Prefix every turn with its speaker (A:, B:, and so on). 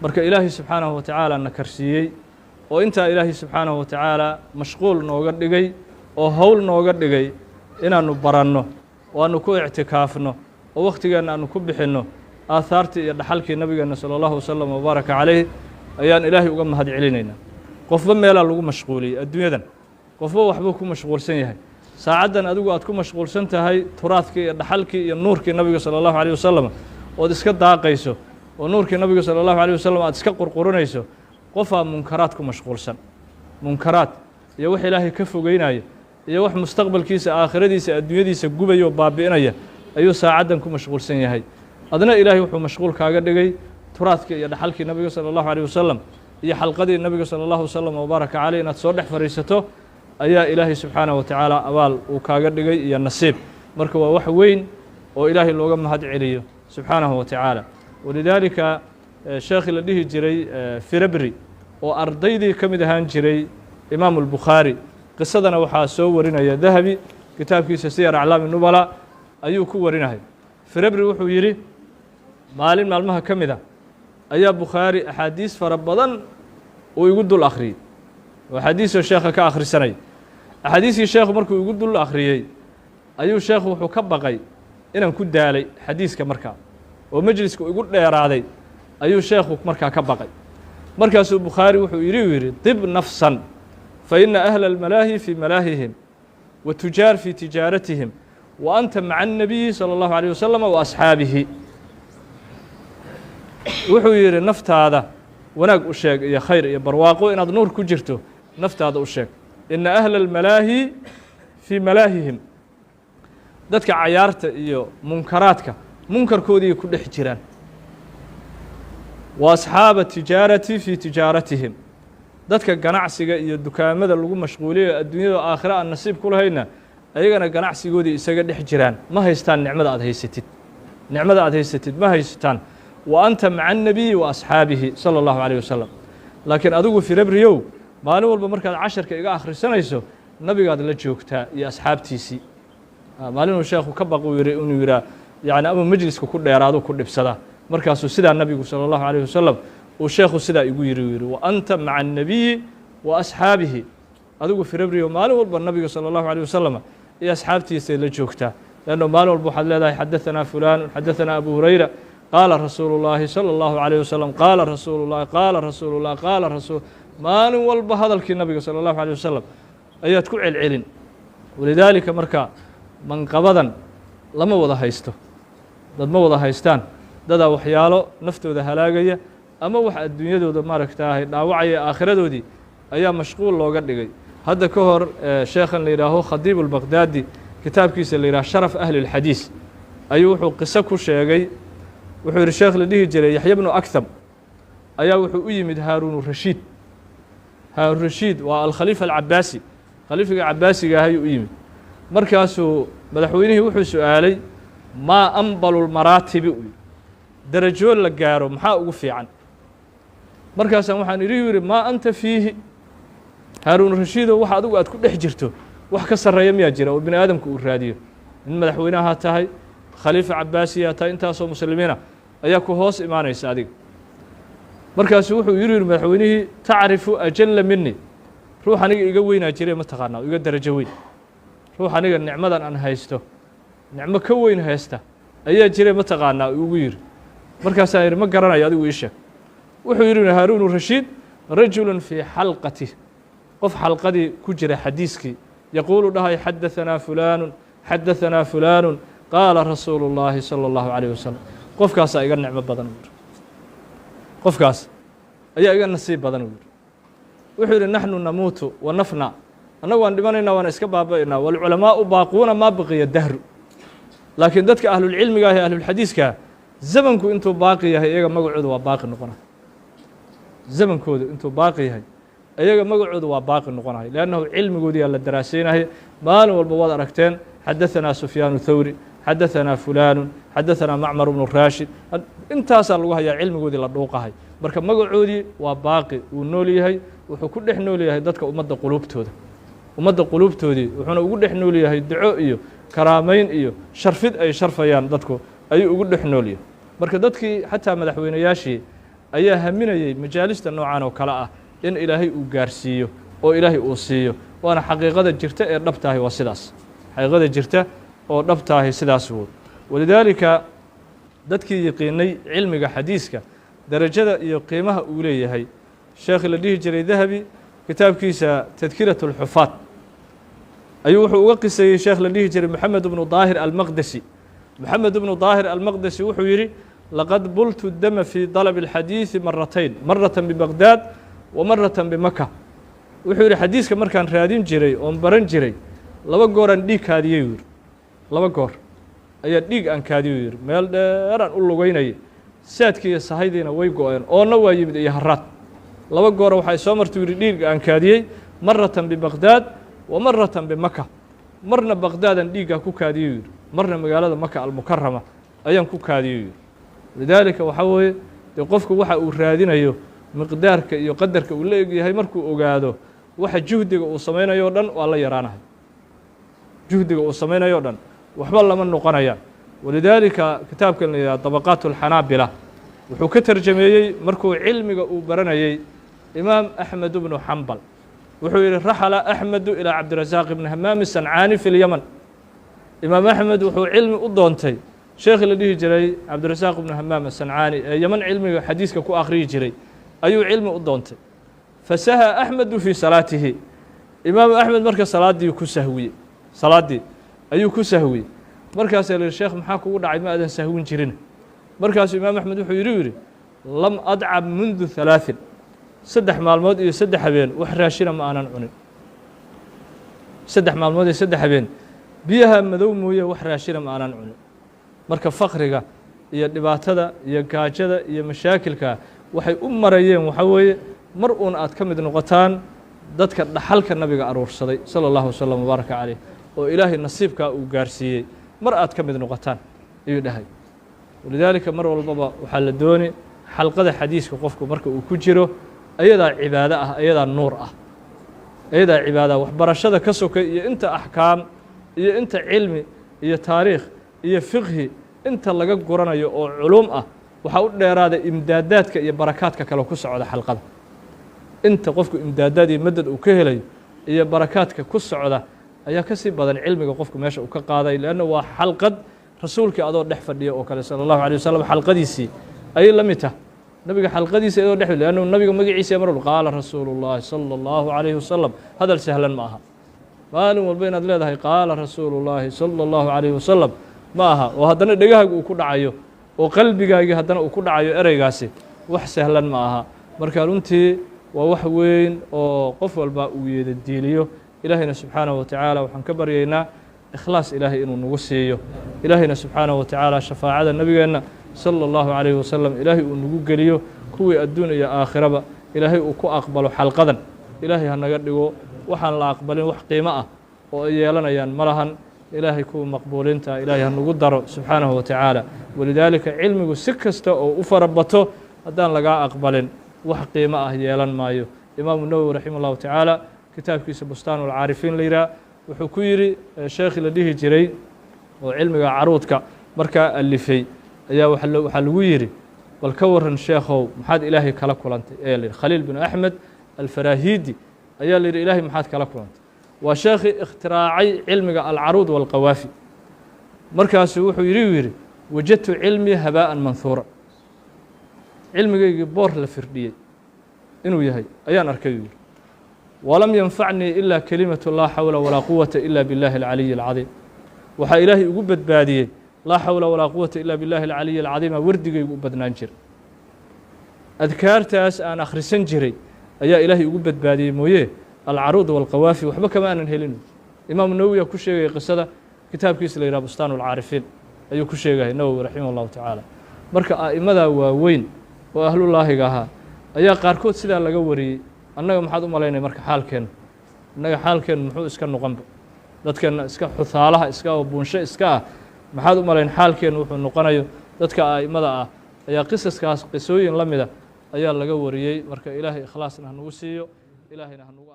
A: marka ilaahay subxaanahu wa tacaala na karsiiyey oo intaa ilaahay subxaanahu wa tacaala mashquul nooga dhigay oo howl nooga dhigay inaannu baranno oo aannu ku ictikaafno oo wakhtigeenna aannu ku bixinno aahaartii iyo dhaxalkii nabigeenna sala allahu wasalam wabaaraka calayh ayaan ilaahay uga mahad celinaynaa qofba meelaa lagu mashquuliyey adduunyadan qofba waxbuu ku mashquulsan yahay saacaddan adigu aad ku mashquulsan tahay turaadkii iyo dhaxalkii iyo nuurkii nabiga sala allahu calayh wasalam ood iska daaqayso oo nuurkii nabiga sala allahu calayh wasalam aad iska qurqurinayso qofaa munkaraad ku mashquulsan munkaraad iyo wax ilaahay ka fogeynaya iyo wax mustaqbalkiisa aakhiradiisa adduunyadiisa gubaya oo baabi'inaya ayuu saacaddan ku mashquulsan yahay adna ilaahay wuxuu mashquul kaaga dhigay turaadkii iyo dhaxalkii nabiga sala allahu calayh wasalam iyo xalqadii nabiga sala allahu wasalam wabaaraka caleyh inaad soo dhex fadhiisato ayaa ilaahay subxaanahu wa tacaala abaal uu kaaga dhigay iyo nasiib marka waa wax weyn oo ilaahay looga mahad celiyo subxaanahu wa tacaala walidaalika sheekhii la dhihi jiray firabri oo ardaydii ka mid ahaan jiray imaamu albukhaari qisadana waxaa soo warinaya dahabi kitaabkiisa siyar aclaami nubala ayuu ku warinaya firabri wuxuu yidhi maalin maalmaha ka mid a ayaa bukhaari axaadiis fara badan uu igu dul akhriyey oo axaadiisoo sheekha ka akhrisanaya axaadiiskii sheekhu markuu igu dul akhriyey ayuu sheekhu wuxuu ka baqay inaan ku daalay xadiiska markaa oo majliska igu dheeraaday ayuu sheekhu markaa ka baqay markaasuu bukhaari wuxuu yidhi dib nafsan fa ina ahla almalaahi fii malaahihim wa tujaar fii tijaaratihim wa anta maca annabiyi sala allahu calayh wasalam wa asxaabihi wuxuu yidhi naftaada wanaag u sheeg iyo khayr iyo barwaaqo inaad nuur ku jirto naftaada u sheeg ina ahla almalaahi fii malaahihim dadka cayaarta iyo munkaraadka munkarkoodii ku dhex jiraan wa asxaaba tijaarati fii tijaaratihim dadka ganacsiga iyo dukaamada lagu mashquuliyo adduunyada aakhira aan nasiib ku lahayna ayagana ganacsigoodii isaga dhex jiraan ma haystaan nicmada aad haysatid ma haysataan wa anta maca annabiyi wa asxaabihi sala allahu calayh wasalam laakiin adigu firabriyow maalin walba markaad casharka iga akhrisanayso nabigaad la joogtaa iyo asxaabtiisii maalinuu sheekhu ka baquu yidhi inuu yidhaa yani ama majliska ku dheeraadu ku dhibsadaa markaasuu sidaa nabigu sala allahu calayh wasalam uu sheekhu sidaa igu yidhi wa anta maca annabiyi wa asxaabihi adigu firabriyow maalin walba nabiga sala allahu calayh wasalam iyo asxaabtiisay la joogtaa leanno maalin walba waxaad leedahay xadaثanaa fulaanu xadaثanaa abu hurayra qaala rasuulu llaahi salى اllahu عalيه wasalam qaala rasuulu llahi qaala rasuulu llah qaala rasuul maalin walba hadalkii nabiga salى اllahu عalيه wasalam ayaad ku celcelin walidaalika marka manqabadan lama wada haysto dad ma wada haystaan dadaa waxyaalo naftooda halaagaya ama wax adduunyadooda maaragtaahay dhaawacaya aakhiradoodii ayaa mashquul looga dhigay hadda ka hor sheekhan la yidhaaho khadiib اlbaqdaadi kitaabkiisa la yidhaho sharaf ahli اlxadiis ayuu wuxuu qiso ku sheegay wuxuu yidhi sheekh la dhihi jiray yaxya bnu akham ayaa wuxuu u yimid haaruunurashiid haaruunrashiid waa alkhaliifa alcabaasi khaliifiga cabaasiga ahayuu u yimid markaasuu madaxweynihii wuxuu su-aalay maa ambalu lmaraatibi u darajo la gaaro maxaa ugu fiican markaasaan waxaan idhi yidhi maa anta fiihi haaruunurashiidow wax adigu aad ku dhex jirto wax ka sarreeya miyaa jira oo bini aadamku uu raadiyo in madaxweynaha tahay khaliifa cabaasiyaa tahay intaasoo muslimiina ayaa ku hoos imaanaysa adiga markaasuu wuxuu yidhi madaxweynihii tacrifu ajalla mini ruux aniga iga weynaa jire ma taqaanaa iga darajo weyn ruux aniga nicmadan aan haysto nicmo ka weyn haysta ayaa jire ma taqaanaa ugu yidhi markaasaan yidhi ma garanayo adigu ii sheeg wuxuu yidhi haaruunu rashiid rajulu fii xalqatih qof xalqadii ku jira xadiiskii yaquulu dhahay xadaثanaa fulaanu xadaثanaa fulaanu qaala rasuulu اllaahi salى اllahu عalيه wasalam qofkaasaa iga nicmo badan u yidhi qofkaas ayaa iga nasiib badan u yidhi wuxuu yidhi naxnu namuutu wa nafna annagu waan dhimanaynaa waana iska baaba'aynaa wاlculamaau baaquuna maa baqiya dahru laakiin dadka ahlulcilmiga ah ee ahlulxadiiska zamanku intuu baaqi yahay iyaga magacooda waa baaqi noqonay zamankoodu intuu baaqi yahay iyaga magacooda waa baaqi noqonahay leannahu cilmigoodiyaa la daraasaynaya maalin walba waad aragteen xadaثanaa sufyaanu thawri xadaثanaa fulaanu xadaثanaa macmar bnu raashid intaasaa lagu hayaa cilmigoodii la dhuuqahay marka magacoodii waa baaqi wuu nool yahay wuxuu ku dhex nool yahay dadka ummadda quluubtoodii wuxuuna ugu dhex nool yahay duco iyo karaamayn iyo sharfid ay sharfayaan dadku ayuu ugu dhex nool yahay marka dadkii xataa madaxweynayaashii ayaa haminayay majaalista noocan oo kale ah in ilaahay uu gaarsiiyo oo ilaahay uu siiyo waana xaqiiqada jirta ee dhabtaahi waa sidaas xaqiiqada jirta oo dhabtaahi sidaas wood walidaalika dadkii yaqiinay cilmiga xadiiska darajada iyo qiimaha uu leeyahay sheekhi la dhihi jiray dahabi kitaabkiisa tadkiraة الxufaad ayuu wuxuu uga qiseeyey sheekh la dhihi jiray moxamed bnu daahir almaqdesi moxamed bnu daahir almaqdesi wuxuu yidhi laqad bultu dama fii dalab الxadiiثi maratayn marata bibaqdaad wa marata bimaka wuxuu yidhi xadiiska markaan raadin jiray oon baran jiray laba gooraan dhiig kaadiyey u yidhi laba goor ayaa dhiig aan kaadiyo yidhi meel dheeraan u lugeynayay saadkii iyo sahaydiina way go-een oonna waa yimid iyo haraad laba goora waxay soo martay yidhi dhiig aan kaadiyey maratan bibaqdaad wa maratan bimaka marna baqdaadaan dhiiggaa ku kaadiyo yidhi marna magaalada maka almukarama ayaan ku kaadiyo yidhi lidaalika waxaa weeye dee qofku waxa uu raadinayo miqdaarka iyo qadarka uu la egyahay markuu ogaado waxa juhdiga uu samaynayo o dhan waa la yaraanahay juhdiga uu samaynayo o dhan waxba lama noqonayaan walidaalika kitaabkan la yidhaha dabaqaat alxanaabila wuxuu ka tarjameeyey markuu cilmiga uu baranayey imaam axmed bnu xambal wuxuu yidhi raxala axmedu ilaa cabdirasaaq ibni hamaami sancaani fi lyaman imaam axmed wuxuu cilmi u doontay sheekhi la dhihi jiray cabdirasaaq ibnu hamaam asancaani ee yaman cilmiga xadiiska ku akhriyi jiray ayuu cilmi u doontay fasaha axmedu fii salaatihi imaam axmed marka salaaddii ku sahwiyey salaaddii ayuu ku sahwiyey markaasaa la yihi sheekh maxaa kugu dhacay ma aadan sahwin jirin markaasuu imaam axmed wuxuu yidhi lam adcab mundu halaaثin saddex maalmood iyo saddex habeen wax raashina ma aanan cunin saddex maalmood iyo saddex habeen biyaha madow mooye wax raashina ma aanan cunin marka fakriga iyo dhibaatada iyo gaajada iyo mashaakilka waxay u marayeen waxaa weeye mar uun aad ka mid noqotaan dadka dhaxalka nabiga aruursaday salى اllahu waslm wbaaraka caleyh oo ilaahay nasiibkaa uu gaarsiiyey mar aad ka mid noqotaan ayuu dhahay walidaalika mar walbaba waxaa la dooni xalqada xadiiska qofku marka uu ku jiro ayadaa cibaado ah ayadaa nuur ah ayadaa cibaada waxbarashada ka sokay iyo inta axkaam iyo inta cilmi iyo taariikh iyo fiqhi inta laga guranayo oo culuum ah waxaa u dheeraada imdaadaadka iyo barakaadka kale ku socda xalqada inta qofku imdaadaad iyo madad uu ka helayo iyo barakaadka ku socda ayaa ka sii badan cilmiga qofku meesha uu ka qaaday leanna waa xalqad rasuulkii adoo dhex fadhiya oo kale salى اllahu alيه wasalam xalqadiisii ayay la mid tahay nabiga xalqadiisa adoo dhex fadhiya lannu nabiga magaciisa mar walba qaala rasuulu اllahi salى اllahu عalayhi wasalam hadal sahlan ma aha maalin walba inaad leedahay qaala rasuulu اllahi salى اllahu عalayhi wasalam ma aha oo haddana dhegahaaga uu ku dhacayo oo qalbigaagii haddana uu ku dhacayo ereygaasi wax sahlan ma aha marka runtii waa wax weyn oo qof walba uu yeeda diiliyo ilaahayna subxaanaه wa tacaala waxaan ka baryaynaa ikhlaas ilaahay inuu nagu siiyo ilaahayna subxaanaه wa tacaala shafaacada nebigeenna salى اllahu عalayhi wasalam ilaahay uu nagu geliyo kuwii adduun iyo aakhiraba ilaahay uu ku aqbalo xalqadan ilaahay ha naga dhigo waxaan la aqbalin wax qiimo ah oo ay yeelanayaan ma lahan ilaahay kuwa maqbuuliinta ilaahay ha nagu daro subxaanaه wa tacaala walidaalika cilmigu si kasta oo u fara bato haddaan lagaa aqbalin wax qiimo ah yeelan maayo imaamu nawowi raximah اllahu tacaala kitaabkiisa bustaan اlcaarifiin la yidhaha wuxuu ku yidhi sheekhi la dhihi jiray oo cilmiga caruudka markaa alifay ayaa waxaa lagu yidhi bal ka waran sheekhow maxaad ilaahay kala kulantay ayaa la yidhi khaliil binu axmed alfarahidi ayaa la yidhi ilaahay maxaad kala kulantay waa sheekhii ikhtiraacay cilmiga alcaruud walqawaafi markaasu wuxuu yidhi wajadtu cilmii habaa'an manhuura cilmigaygii boor la firdhiyey inuu yahay ayaan arkay yidhi walam yanfacnii ilaa kelimatu laa xawla walaa quwata ila biاllahi اlcaliyi اlcadiim waxaa ilaahay ugu badbaadiyey laa xawla walaa quwata ila biاllahi اlcaliyi اlcadiima wardigaygu u badnaan jiray adkaartaas aan akhrisan jiray ayaa ilaahay ugu badbaadiyey mooye alcaruud walqawaafi waxba kama aanan helin imaamu nawowiyaa ku sheegaya qisada kitaabkiisa la yidhaha bustaan اlcaarifiin ayuu ku sheegaya nawowi raximah اllahu tacaala marka a'immadaa waaweyn oo ahlulaahiga ahaa ayaa qaarkood sidaa laga wariyey annaga maxaad u malaynay marka xaalkeenna innaga xaalkeennu muxuu iska noqonba dadkeenna iska xuhaalaha iska oo buunsho iska ah maxaad u malayn xaalkeennu wuxuu noqonayo dadka a'immada ah ayaa qisaskaas qisooyin la mida ayaa laga wariyey marka ilaahay ikhlaasna ha nagu siiyo ilaahayna ha nagu